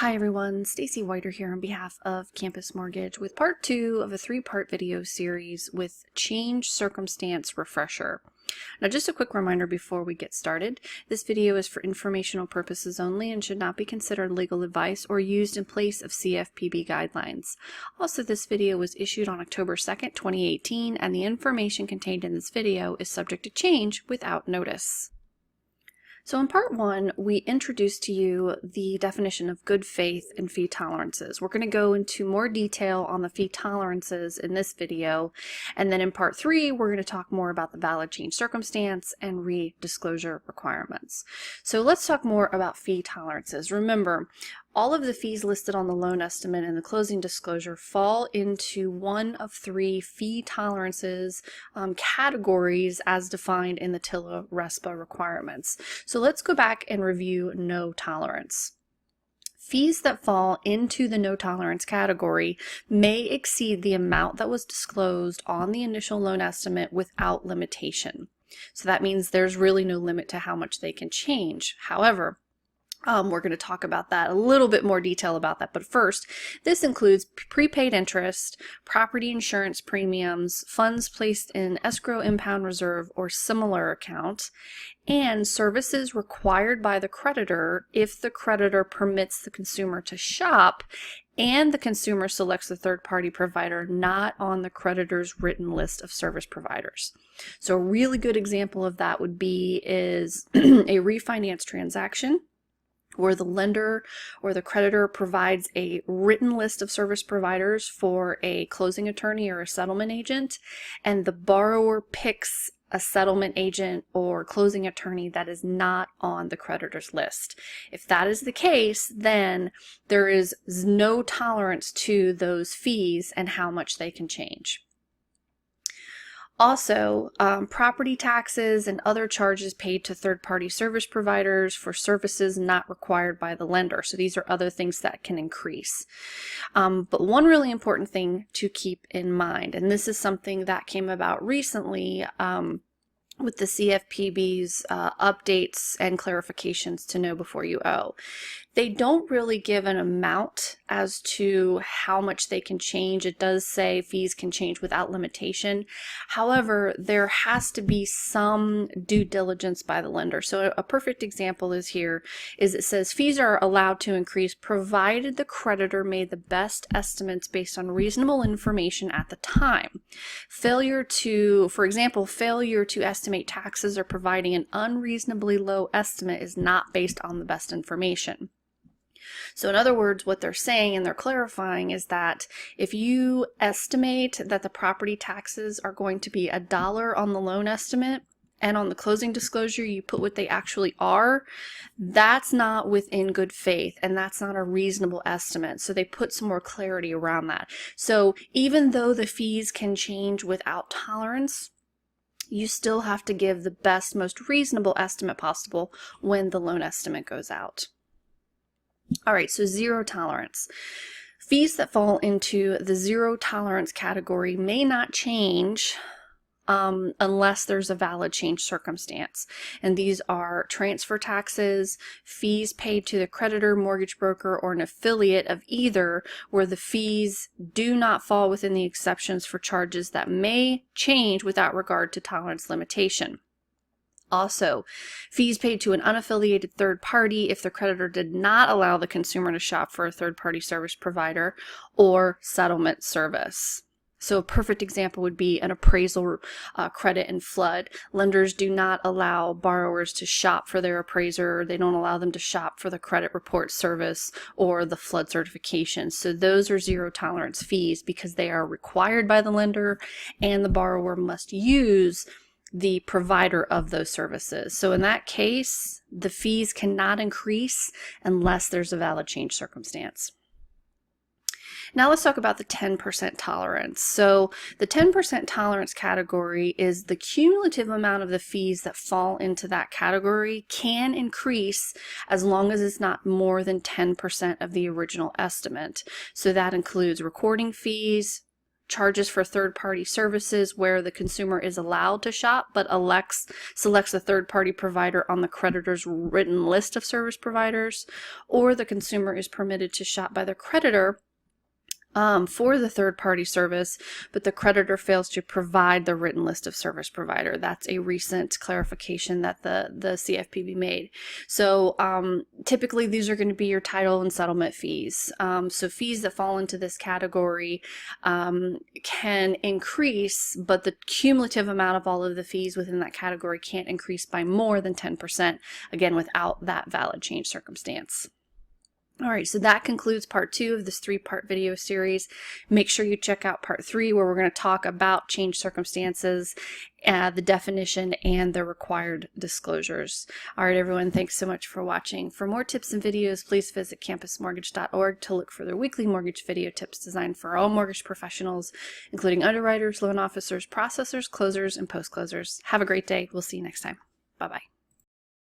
Hi everyone, Stacy Whiter here on behalf of Campus Mortgage with part 2 of a 3-part video series with Change Circumstance Refresher. Now just a quick reminder before we get started, this video is for informational purposes only and should not be considered legal advice or used in place of CFPB guidelines. Also, this video was issued on October 2nd, 2018, and the information contained in this video is subject to change without notice. So in part 1, we introduced to you the definition of good faith and fee tolerances. We're going to go into more detail on the fee tolerances in this video, and then in part 3, we're going to talk more about the valid change circumstance and re-disclosure requirements. So let's talk more about fee tolerances. Remember, all of the fees listed on the loan estimate and the closing disclosure fall into one of 3 fee tolerances categories as defined in the TILA-RESPA requirements. So let's go back and review no tolerance. Fees that fall into the no tolerance category may exceed the amount that was disclosed on the initial loan estimate without limitation. So that means there's really no limit to how much they can change. However, we're going to talk about that, a little bit more detail about that. But first, this includes prepaid interest, property insurance premiums, funds placed in escrow, impound reserve, or similar account, and services required by the creditor if the creditor permits the consumer to shop and the consumer selects a third-party provider not on the creditor's written list of service providers. So a really good example of that would be is a refinance transaction where the lender or the creditor provides a written list of service providers for a closing attorney or a settlement agent, and the borrower picks a settlement agent or closing attorney that is not on the creditor's list. If that is the case, then there is no tolerance to those fees and how much they can change. Also, property taxes and other charges paid to third-party service providers for services not required by the lender. So these are other things that can increase. But one really important thing to keep in mind, and this is something that came about recently with the CFPB's updates and clarifications to know before you owe. They don't really give an amount as to how much they can change. It does say fees can change without limitation. However, there has to be some due diligence by the lender. So a perfect example is here is it says fees are allowed to increase provided the creditor made the best estimates based on reasonable information at the time. For example, failure to estimate taxes or providing an unreasonably low estimate is not based on the best information. So in other words, what they're saying and they're clarifying is that if you estimate that the property taxes are going to be $1 on the loan estimate, and on the closing disclosure you put what they actually are, that's not within good faith and that's not a reasonable estimate. So they put some more clarity around that. So even though the fees can change without tolerance, you still have to give the best, most reasonable estimate possible when the loan estimate goes out. All right, so zero tolerance. Fees that fall into the zero tolerance category may not change unless there's a valid change circumstance. And these are transfer taxes, fees paid to the creditor, mortgage broker, or an affiliate of either, where the fees do not fall within the exceptions for charges that may change without regard to tolerance limitation. Also, fees paid to an unaffiliated third party if the creditor did not allow the consumer to shop for a third-party service provider or settlement service. So a perfect example would be an appraisal credit and flood. Lenders do not allow borrowers to shop for their appraiser. They don't allow them to shop for the credit report service or the flood certification. So those are zero tolerance fees because they are required by the lender and the borrower must use the provider of those services. So in that case, the fees cannot increase unless there's a valid change circumstance. Now let's talk about the 10% tolerance. So the 10% tolerance category is the cumulative amount of the fees that fall into that category can increase as long as it's not more than 10% of the original estimate. So that includes recording fees, charges for third-party services where the consumer is allowed to shop but selects a third-party provider on the creditor's written list of service providers, or the consumer is permitted to shop by the creditor for the third-party service, but the creditor fails to provide the written list of service provider. That's a recent clarification that the CFPB made. So typically these are going to be your title and settlement fees. So fees that fall into this category can increase, but the cumulative amount of all of the fees within that category can't increase by more than 10%, again, without that valid change circumstance. All right, so that concludes part 2 of this 3-part video series. Make sure you check out part 3, where we're going to talk about change circumstances, the definition, and the required disclosures. All right, everyone, thanks so much for watching. For more tips and videos, please visit campusmortgage.org to look for their weekly mortgage video tips designed for all mortgage professionals, including underwriters, loan officers, processors, closers, and post-closers. Have a great day. We'll see you next time. Bye-bye.